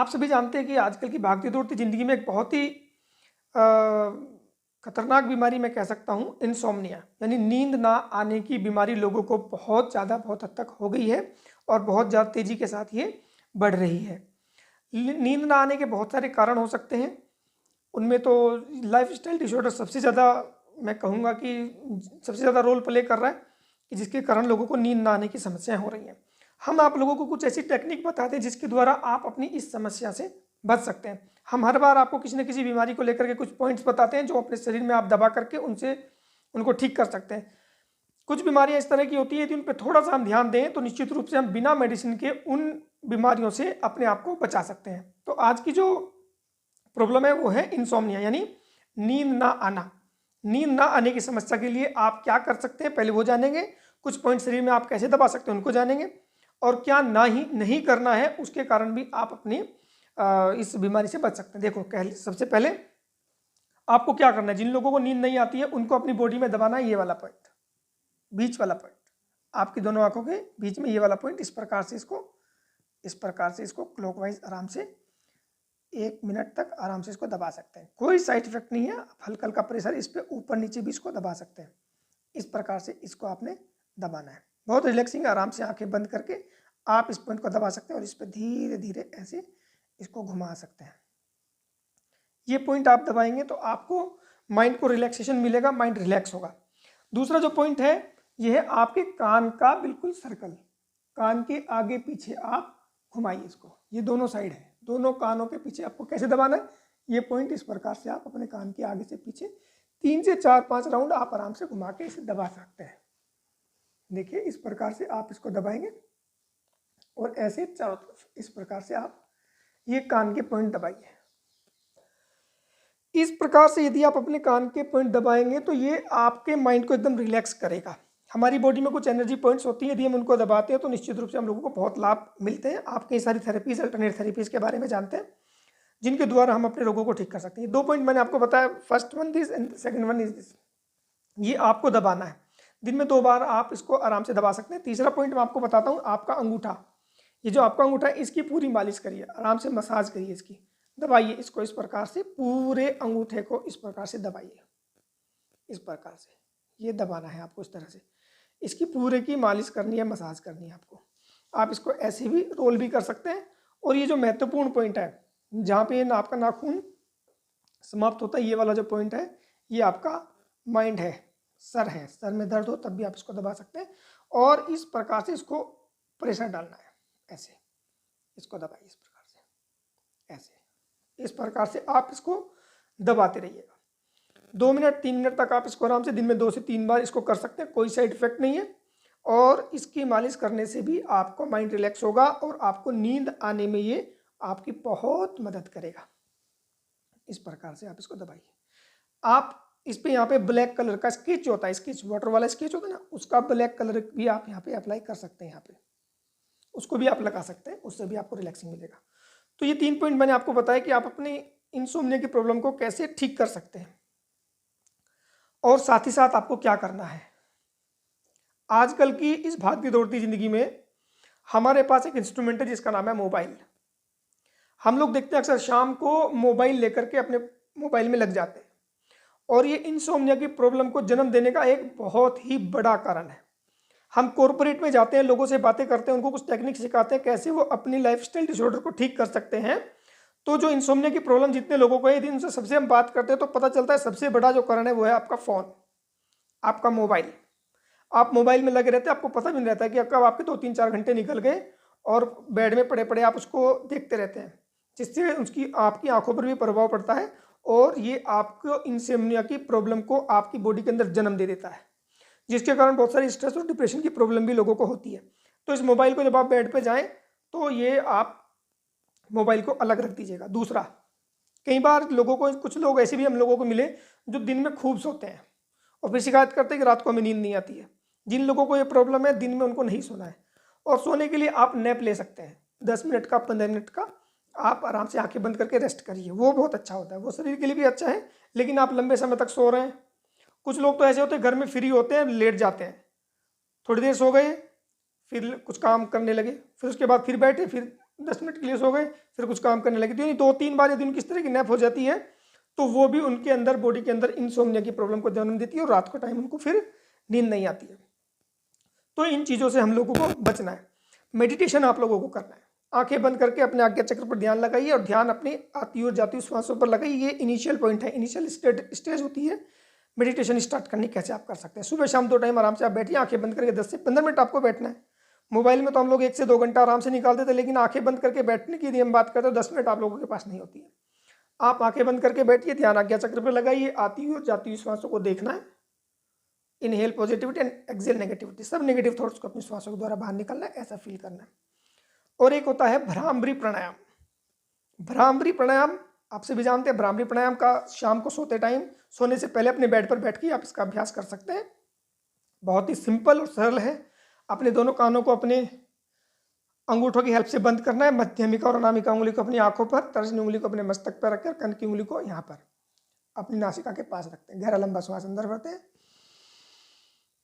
आप सभी जानते हैं कि आजकल की भागती दौड़ती ज़िंदगी में एक बहुत ही खतरनाक बीमारी मैं कह सकता हूँ, इंसोम्निया यानी नींद ना आने की बीमारी लोगों को बहुत ज़्यादा बहुत हद तक हो गई है और बहुत ज़्यादा तेज़ी के साथ ये बढ़ रही है। नींद ना आने के बहुत सारे कारण हो सकते हैं। उनमें तो लाइफस्टाइल डिसऑर्डर सबसे ज़्यादा, मैं कहूँगा कि सबसे ज़्यादा रोल प्ले कर रहा है कि जिसके कारण लोगों को नींद ना आने की समस्याएं हो रही हैं। हम आप लोगों को कुछ ऐसी टेक्निक बताते हैं जिसके द्वारा आप अपनी इस समस्या से बच सकते हैं। हम हर बार आपको किसी न किसी बीमारी को लेकर के कुछ पॉइंट्स बताते हैं जो अपने शरीर में आप दबा करके उनको ठीक कर सकते हैं। कुछ बीमारियां इस तरह की होती है कि उन पर थोड़ा सा हम ध्यान दें तो निश्चित रूप से हम बिना मेडिसिन के उन बीमारियों से अपने आप को बचा सकते हैं। तो आज की जो प्रॉब्लम है वो है इंसोम्निया यानी नींद ना आना। नींद ना आने की समस्या के लिए आप क्या कर सकते हैं पहले वो जानेंगे। कुछ पॉइंट शरीर में आप कैसे दबा सकते हैं उनको जानेंगे, और क्या ना ही नहीं करना है उसके कारण भी आप अपनी इस बीमारी से बच सकते हैं। देखो, सबसे पहले आपको क्या करना है, जिन लोगों को नींद नहीं आती है उनको अपनी बॉडी में दबाना है ये वाला पॉइंट, बीच वाला पॉइंट, आपकी दोनों आंखों के बीच में ये वाला पॉइंट। इस प्रकार से इसको क्लॉकवाइज आराम से 1 मिनट तक आराम से इसको दबा सकते हैं। कोई साइड इफेक्ट नहीं है, हल्का हल्का प्रेशर इस पर ऊपर नीचे भी इसको दबा सकते हैं। इस प्रकार से इसको आपने दबाना है, बहुत रिलैक्सिंग। आराम से आंखें बंद करके आप इस पॉइंट को दबा सकते हैं और इस पर धीरे धीरे ऐसे इसको घुमा सकते हैं। ये पॉइंट आप दबाएंगे तो आपको माइंड को रिलैक्सेशन मिलेगा, माइंड रिलैक्स होगा। दूसरा जो पॉइंट है ये है आपके कान का बिल्कुल सर्कल, कान के आगे पीछे आप घुमाइए इसको। ये दोनों साइड है, दोनों कानों के पीछे आपको कैसे दबाना है, ये पॉइंट इस प्रकार से आप अपने कान के आगे से पीछे 3 से 4-5 राउंड आप आराम से घुमा के इसे दबा सकते हैं। देखिए इस प्रकार से आप इसको दबाएंगे और ऐसे चारों तरफ इस प्रकार से आप ये कान के पॉइंट दबाइए। इस प्रकार से यदि आप अपने कान के पॉइंट दबाएंगे तो ये आपके माइंड को एकदम रिलैक्स करेगा। हमारी बॉडी में कुछ एनर्जी पॉइंट्स होती हैं, यदि हम उनको दबाते हैं तो निश्चित रूप से हम लोगों को बहुत लाभ मिलते हैं। आप कई सारी थेरेपीज, अल्टरनेट थेरेपीज के बारे में जानते हैं जिनके द्वारा हम अपने रोगों को ठीक कर सकते हैं। 2 पॉइंट मैंने आपको बताया, first one this and second one is this. ये आपको दबाना है, दिन में 2 बार आप इसको आराम से दबा सकते हैं। तीसरा पॉइंट मैं आपको बताता हूँ, आपका अंगूठा, ये जो आपका अंगूठा है इसकी पूरी मालिश करिए, आराम से मसाज करिए, इसकी दबाइए इसको इस प्रकार से, पूरे अंगूठे को इस प्रकार से दबाइए। इस प्रकार से ये दबाना है आपको, इस तरह से इसकी पूरे की मालिश करनी है, मसाज करनी है आपको। आप इसको ऐसे भी रोल भी कर सकते हैं। और ये जो महत्वपूर्ण पॉइंट है जहाँ पे आपका नाखून समाप्त होता है, ये वाला जो पॉइंट है ये आपका माइंड है, सर है, सर में दर्द हो तब भी आप इसको दबा सकते हैं। और इस प्रकार से इसको प्रेशर डालना है, ऐसे इसको दबाइए इस प्रकार से, ऐसे इस प्रकार से आप इसको दबाते रहिएगा। 2 मिनट 3 मिनट तक आप इसको आराम से दिन में 2 से 3 बार इसको कर सकते हैं, कोई साइड इफेक्ट नहीं है। और इसकी मालिश करने से भी आपको माइंड रिलैक्स होगा और आपको नींद आने में ये आपकी बहुत मदद करेगा। इस प्रकार से आप इसको दबाइए। आप इस पे यहाँ पे ब्लैक कलर का स्केच होता है, स्केच वाटर वाला स्केच होता है ना, उसका ब्लैक कलर भी आप यहाँ पे अप्लाई कर सकते हैं, यहाँ पे उसको भी आप लगा सकते हैं, उससे भी आपको रिलैक्सिंग मिलेगा। तो ये 3 पॉइंट मैंने आपको बताया कि आप अपनी इंसोम्निया की प्रॉब्लम को कैसे ठीक कर सकते हैं। और साथ ही साथ आपको क्या करना है, आजकल की इस भागती दौड़ती जिंदगी में हमारे पास एक इंस्ट्रूमेंट है जिसका नाम है मोबाइल। हम लोग देखते हैं अक्सर शाम को मोबाइल लेकर के अपने मोबाइल में लग जाते हैं, और ये इंसोम्निया की प्रॉब्लम को जन्म देने का एक बहुत ही बड़ा कारण है। हम कॉर्पोरेट में जाते हैं, लोगों से बातें करते हैं, उनको कुछ टेक्निक सिखाते हैं कैसे वो अपनी लाइफस्टाइल डिसऑर्डर को ठीक कर सकते हैं। तो जो इंसोम्निया की प्रॉब्लम जितने लोगों को है, यदि उनसे सबसे हम बात करते हैं तो पता चलता है सबसे बड़ा जो कारण है वो है आपका फ़ोन, आपका मोबाइल। आप मोबाइल में लगे रहते हैं, आपको पता भी नहीं रहता है कि कब आपके 2-3-4 घंटे निकल गए, और बेड में पड़े पड़े आप उसको देखते रहते हैं, जिससे उसकी आपकी आंखों पर भी प्रभाव पड़ता है और ये आपको इंसोम्निया की प्रॉब्लम को आपकी बॉडी के अंदर जन्म दे देता है, जिसके कारण बहुत सारी स्ट्रेस और डिप्रेशन की प्रॉब्लम भी लोगों को होती है। तो इस मोबाइल को जब आप बेड पे जाएं तो ये आप मोबाइल को अलग रख दीजिएगा। दूसरा, कई बार लोगों को, कुछ लोग ऐसे भी हम लोगों को मिले जो दिन में खूब सोते हैं और फिर शिकायत करते हैं कि रात को हमें नींद नहीं आती है। जिन लोगों को ये प्रॉब्लम है, दिन में उनको नहीं सोना है, और सोने के लिए आप नैप ले सकते हैं, 10 मिनट का, 15 मिनट का। आप आराम से आंखें बंद करके रेस्ट करिए, वो बहुत अच्छा होता है, वो शरीर के लिए भी अच्छा है। लेकिन आप लंबे समय तक सो रहे हैं, कुछ लोग तो ऐसे होते हैं घर में फ्री होते हैं, लेट जाते हैं, थोड़ी देर सो गए, फिर कुछ काम करने लगे, फिर उसके बाद फिर बैठे, फिर 10 मिनट के लिए सो गए, फिर कुछ काम करने लगे, तो यानी 2-3 बार यदि उनकी इस तरह की नैप हो जाती है तो वो भी उनके अंदर बॉडी के अंदर इंसोम्निया की प्रॉब्लम को जन्म देती है और रात को टाइम उनको फिर नींद नहीं आती है। तो इन चीज़ों से हम लोगों को बचना है। मेडिटेशन आप लोगों को करना है, आंखें बंद करके अपने आज्ञा चक्र पर ध्यान लगाइए और ध्यान अपनी आती और जाती हुई श्वासों पर लगाइए। ये इनिशियल पॉइंट है, इनिशियल स्टेज होती है मेडिटेशन स्टार्ट करनी कैसे आप कर सकते हैं। सुबह शाम 2 टाइम आराम से आप बैठिए, आंखें बंद करके 10 से 15 मिनट आपको बैठना है। मोबाइल में तो हम लोग 1 से 2 घंटा आराम से निकालते थे, लेकिन आंखें बंद करके बैठने की यदि हम बात करते हैं 10 मिनट आप लोगों के पास नहीं होती है। आप आंखें बंद करके बैठिए, ध्यान आज्ञा चक्र पर लगाइए, आती हुई और जाती हुई श्वासों को देखना है। Inhale positivity and exhale negativity, सब नेगेटिव थॉट्स को अपनी श्वासों के द्वारा बाहर निकालना है, ऐसा फील करना है। और एक होता है भ्रामरी प्राणायाम। भ्रामरी प्राणायाम आप सभी जानते हैं, भ्रामरी प्राणायाम का शाम को सोते टाइम, सोने से पहले अपने बेड पर बैठ के आप इसका अभ्यास कर सकते हैं। बहुत ही सिंपल और सरल है। अपने दोनों कानों को अपने अंगूठों की हेल्प से बंद करना है, मध्यमिका और अनामिका उंगली को अपनी आंखों पर, तर्जनी उंगली को अपने मस्तक पर रखकर कन की उंगली को यहाँ पर अपनी नासिका के पास रखते हैं। गहरा लंबा श्वास अंदर भरते हैं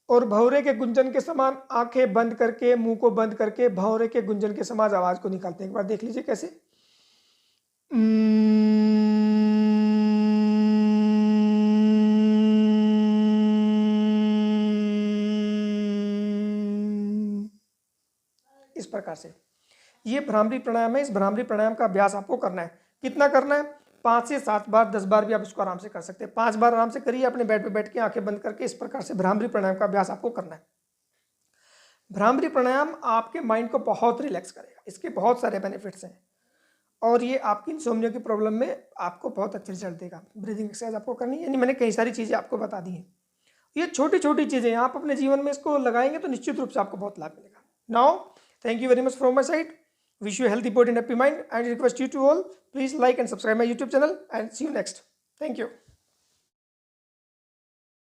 और भौरे के गुंजन के समान आंखें बंद करके, मुंह को बंद करके भौरे के गुंजन के समान आवाज को निकालते हैं। एक बार देख लीजिए कैसे। इस प्रकार से ये भ्रामरी प्राणायाम है। इस भ्रामरी प्राणायाम का अभ्यास आपको करना है। कितना करना है? 5 से 7 बार, 10 बार भी आप इसको आराम से कर सकते हैं। 5 बार आराम से करिए अपने बेड पे बैठ के, आंखें बंद करके। इस प्रकार से भ्रामरी प्राणायाम का अभ्यास आपको करना है। भ्रामरी प्राणायाम आपके माइंड को बहुत रिलैक्स करेगा, इसके बहुत सारे बेनिफिट्स हैं और ये आपकी इंसोम्निया की प्रॉब्लम में आपको बहुत अच्छे रिजल्ट देगा। ब्रीदिंग एक्सरसाइज आपको करनी है, यानी मैंने कई सारी चीज़ें आपको बता दी हैं। ये छोटी छोटी चीज़ें आप अपने जीवन में इसको लगाएंगे तो निश्चित रूप से आपको बहुत लाभ मिलेगा। Now thank you very much from my side. Wish you a healthy body and happy mind, and request you to all please like and subscribe my YouTube channel, and see you next. Thank you.